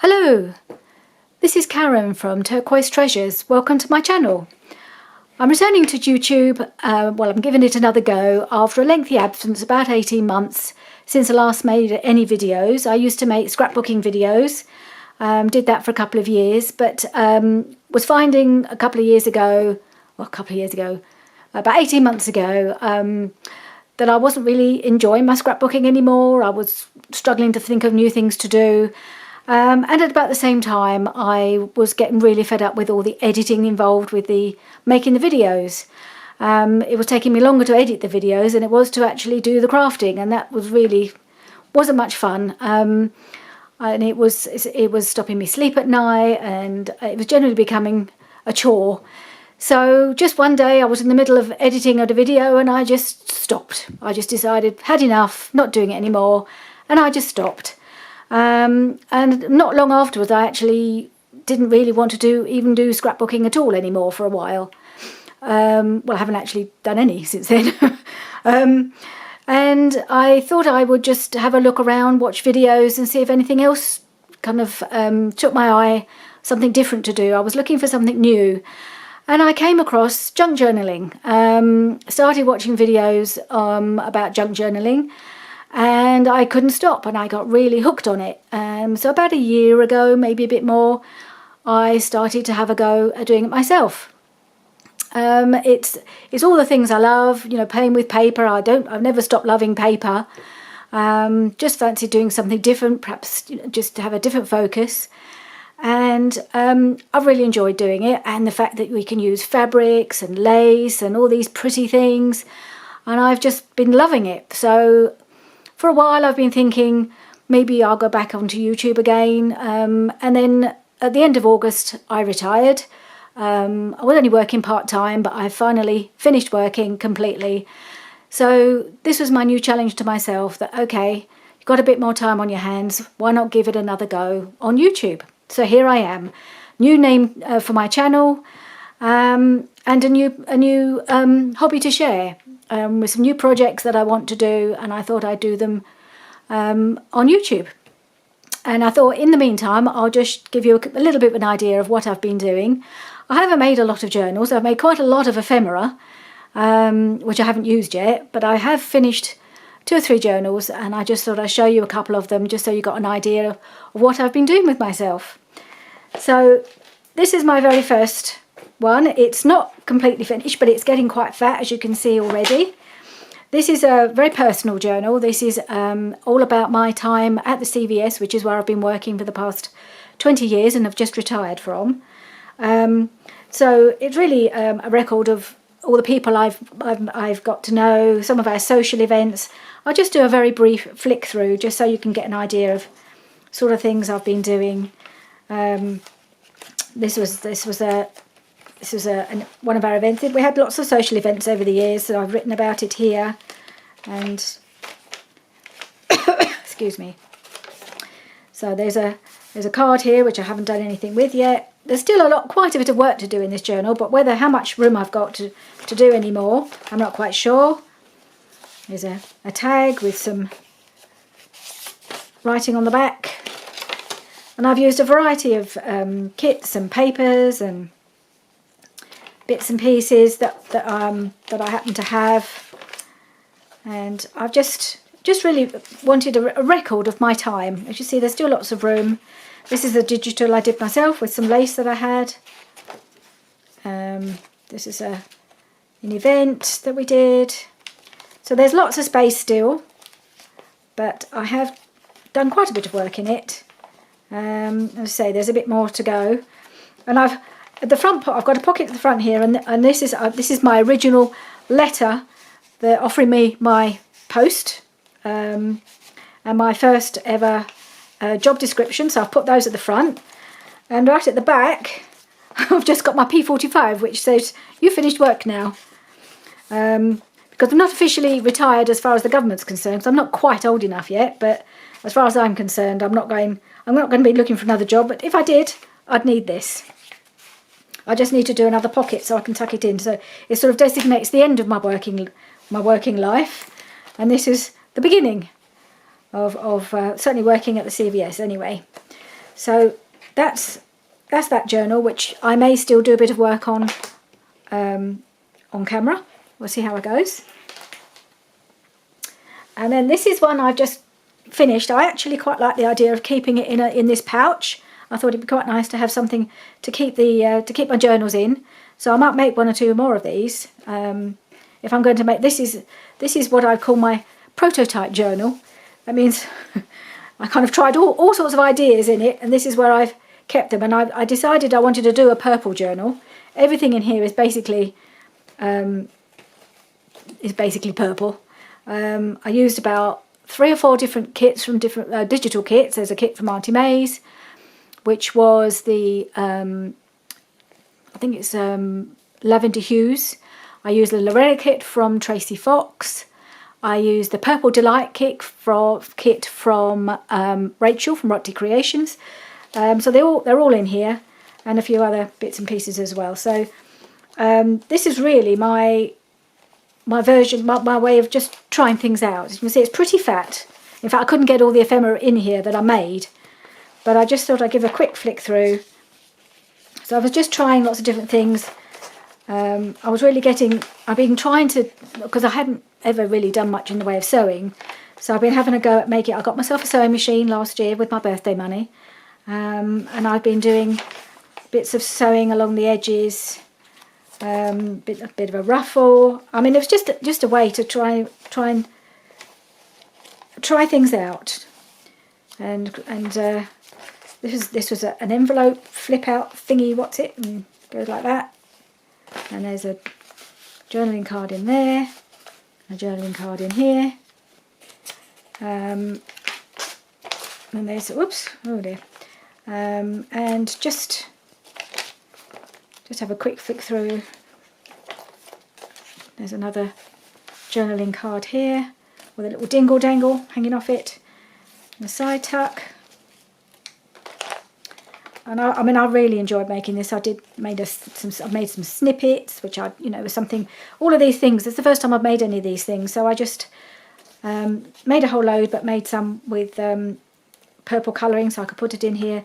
Hello, this is Karen from Turquoise Treasures. Welcome to my channel. I'm returning to YouTube, I'm giving it another go after a lengthy absence, about 18 months since I last made any videos. I used to make scrapbooking videos, did that for a couple of years, but was finding about 18 months ago, that I wasn't really enjoying my scrapbooking anymore. I was struggling to think of new things to do. And at about the same time, I was getting really fed up with all the editing involved with making the videos. It was taking me longer to edit the videos than it was to actually do the crafting, and that wasn't much fun. And it was stopping me sleep at night, and it was generally becoming a chore. So just one day I was in the middle of editing a video and I just stopped. I just decided, had enough, not doing it anymore, and I just stopped. And not long afterwards, I actually didn't really want to even do scrapbooking at all anymore for a while. I haven't actually done any since then. And I thought I would just have a look around, watch videos and see if anything else kind of took my eye, something different to do. I was looking for something new. And I came across junk journaling. Started watching videos about junk journaling. And I couldn't stop, and I got really hooked on it. So about a year ago, maybe a bit more, I started to have a go at doing it myself. It's all the things I love, playing with paper. I've never stopped loving paper. Just fancied doing something different, perhaps just to have a different focus. And I've really enjoyed doing it, and the fact that we can use fabrics and lace and all these pretty things, and I've just been loving it. So for a while I've been thinking maybe I'll go back onto YouTube again, and then at the end of August I retired. I was only working part-time, but I finally finished working completely. So this was my new challenge to myself, that okay, you've got a bit more time on your hands, why not give it another go on YouTube? So here I am, new name for my channel, and a new hobby to share, with some new projects that I want to do, and I thought I'd do them on YouTube. And I thought in the meantime I'll just give you a little bit of an idea of what I've been doing. I haven't made a lot of journals. I've made quite a lot of ephemera, which I haven't used yet, but I have finished 2 or 3 journals, and I just thought I'd show you a couple of them just so you got an idea of what I've been doing with myself. So this is my very first one. It's not completely finished, but it's getting quite fat, as you can see already. This is a very personal journal. This is all about my time at the CVS, which is where I've been working for the past 20 years and have just retired from. So it's really a record of all the people I've got to know, some of our social events. I'll just do a very brief flick through just so you can get an idea of sort of things I've been doing. This was one of our events. We had lots of social events over the years, so I've written about it here. And excuse me. So there's a card here which I haven't done anything with yet. There's still quite a bit of work to do in this journal, but how much room I've got to do any more, I'm not quite sure. There's a tag with some writing on the back. And I've used a variety of kits and papers and bits and pieces that I happen to have. And I've just really wanted a record of my time. As you see, there's still lots of room. This is a digital I did myself with some lace that I had. This is an event that we did. So there's lots of space still, but I have done quite a bit of work in it. As I say, there's a bit more to go. And at the front, I've got a pocket at the front here, and this is my original letter. They're offering me my post and my first ever job description, so I've put those at the front. And right at the back I've just got my P45, which says you finished work now, because I'm not officially retired as far as the government's concerned, so I'm not quite old enough yet, but as far as I'm concerned, I'm not going to be looking for another job. But if I did, I'd need this. I just need to do another pocket so I can tuck it in, so it sort of designates the end of my working life, and this is the beginning of certainly working at the CVS anyway. So that's that journal, which I may still do a bit of work on camera. We'll see how it goes. And then this is one I've just finished. I actually quite like the idea of keeping it in this pouch. I thought it'd be quite nice to have something to keep my journals in. So I might make 1 or 2 more of these. If I'm going to make this is what I call my prototype journal. That means I kind of tried all sorts of ideas in it, and this is where I've kept them. And I decided I wanted to do a purple journal. Everything in here is basically purple. I used about 3 or 4 different kits from different digital kits. There's a kit from Auntie May's, which was the I think it's Lavender Hues. I used the Lorena kit from Tracy Fox. I used the Purple Delight kit from Rachel from Rotti Creations. So they're all in here, and a few other bits and pieces as well. So this is really my version, my way of just trying things out. As you can see, it's pretty fat. In fact, I couldn't get all the ephemera in here that I made, but I just thought I'd give a quick flick through. So I was just trying lots of different things. I've been trying to, because I hadn't ever really done much in the way of sewing, so I've been having a go at making. I got myself a sewing machine last year with my birthday money, and I've been doing bits of sewing along the edges, a bit of a ruffle. I mean, it was just a way to try things out, and this was an envelope flip out thingy. What's it? And goes like that. And there's a journaling card in there, a journaling card in here, and there's, whoops, oh dear, and just have a quick flick through. There's another journaling card here with a little dingle dangle hanging off it, and a side tuck. And I mean, I really enjoyed making this. I've made some snippets, which was something. All of these things. It's the first time I've made any of these things, so I just made a whole load, but made some with purple colouring, so I could put it in here.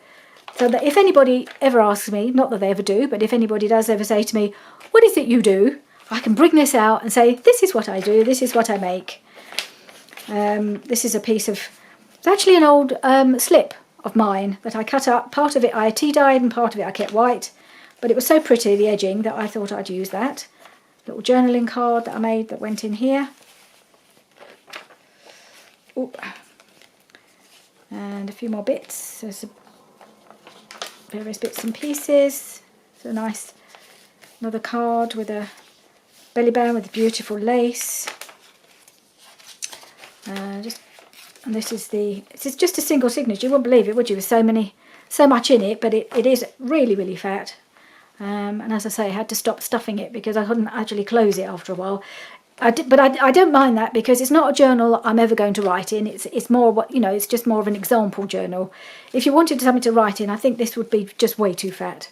So that if anybody ever asks me, not that they ever do, but if anybody does ever say to me, "What is it you do?" I can bring this out and say, "This is what I do. This is what I make." This is a piece of. It's actually an old slip of mine that I cut up. Part of it I tea-dyed and part of it I kept white, but it was so pretty, the edging, that I thought I'd use that. Little journaling card that I made that went in here. Ooh. And a few more bits. There's various bits and pieces. So nice, another card with a belly band with beautiful lace. And this is just a single signature. You wouldn't believe it, would you? With so much in it, but it is really, really fat. And as I say, I had to stop stuffing it because I couldn't actually close it after a while. But I don't mind that, because it's not a journal I'm ever going to write in. It's more it's just more of an example journal. If you wanted something to write in, I think this would be just way too fat.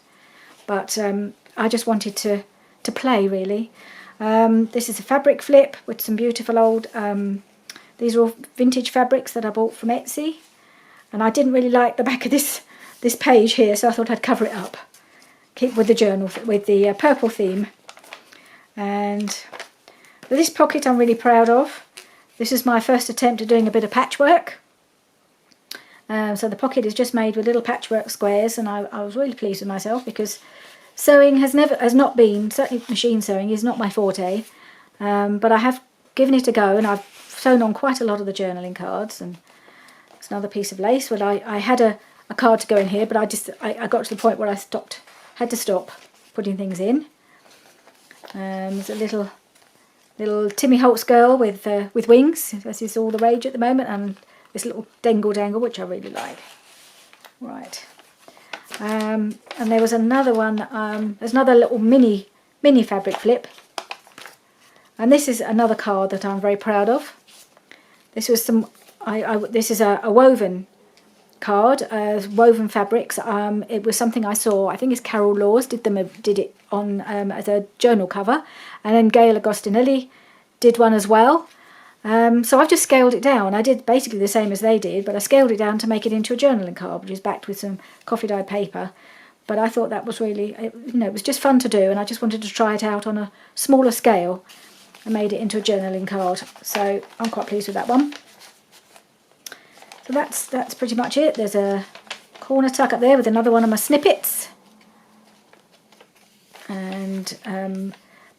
But I just wanted to play, really. This is a fabric flip with some beautiful old. These are all vintage fabrics that I bought from Etsy, and I didn't really like the back of this page here, so I thought I'd cover it up. Keep with the journal, with the purple theme. And this pocket I'm really proud of. This is my first attempt at doing a bit of patchwork. So the pocket is just made with little patchwork squares, and I was really pleased with myself, because sewing has not been, certainly machine sewing is not my forte, but I have given it a go, and I've sewn on quite a lot of the journaling cards. And it's another piece of lace. Well, I had a card to go in here, but I got to the point where I had to stop putting things in. There's a little Timmy Holtz girl with wings. This is all the rage at the moment, and this little dangle dangle, which I really like. Right. And there was another one. There's another little mini fabric flip, and this is another card that I'm very proud of. This was this is a woven card, woven fabrics. It was something I saw. I think it's Carol Laws did it on as a journal cover, and then Gail Agostinelli did one as well. So I've just scaled it down. I did basically the same as they did, but I scaled it down to make it into a journaling card, which is backed with some coffee dyed paper. But I thought that was really, it was just fun to do, and I just wanted to try it out on a smaller scale. I made it into a journaling card, so I'm quite pleased with that one. So that's pretty much it. There's a corner tuck up there with another one of my snippets. And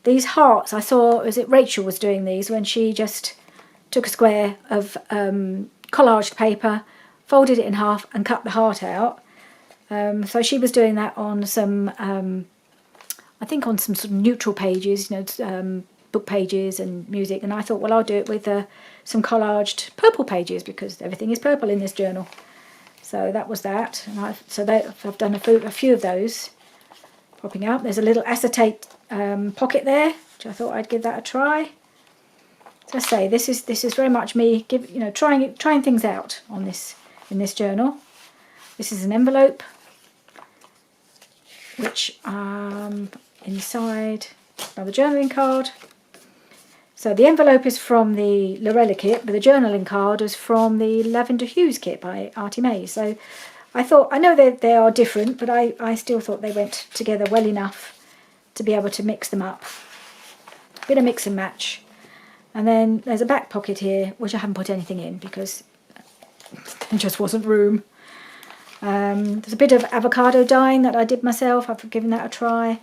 these hearts, I saw, was it Rachel was doing these when she just took a square of collaged paper, folded it in half and cut the heart out. So she was doing that on some, I think on some sort of neutral pages, book pages and music. And I thought, well, I'll do it with some collaged purple pages because everything is purple in this journal. So that was that. And I've done a few of those popping up. There's a little acetate pocket there, which I thought I'd give that a try. So I say this is very much me trying things out on this in this journal. This is an envelope, which inside another journaling card. So the envelope is from the Lorella kit, but the journaling card is from the Lavender Hues kit by Artie May. So I thought, I know they are different, but I still thought they went together well enough to be able to mix them up. A bit of mix and match. And then there's a back pocket here, which I haven't put anything in because there just wasn't room. There's a bit of avocado dyeing that I did myself. I've given that a try.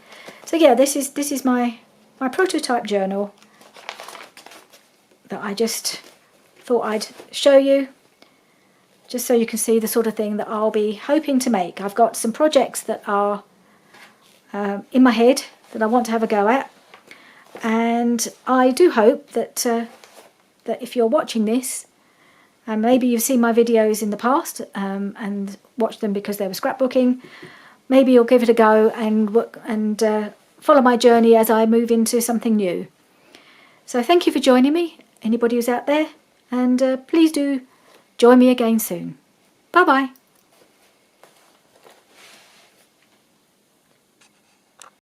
So yeah, this is my prototype journal that I just thought I'd show you, just so you can see the sort of thing that I'll be hoping to make. I've got some projects that are in my head that I want to have a go at, and I do hope that that if you're watching this, and maybe you've seen my videos in the past and watched them because they were scrapbooking, maybe you'll give it a go and follow my journey as I move into something new. So thank you for joining me, anybody who's out there, and please do join me again soon. Bye bye.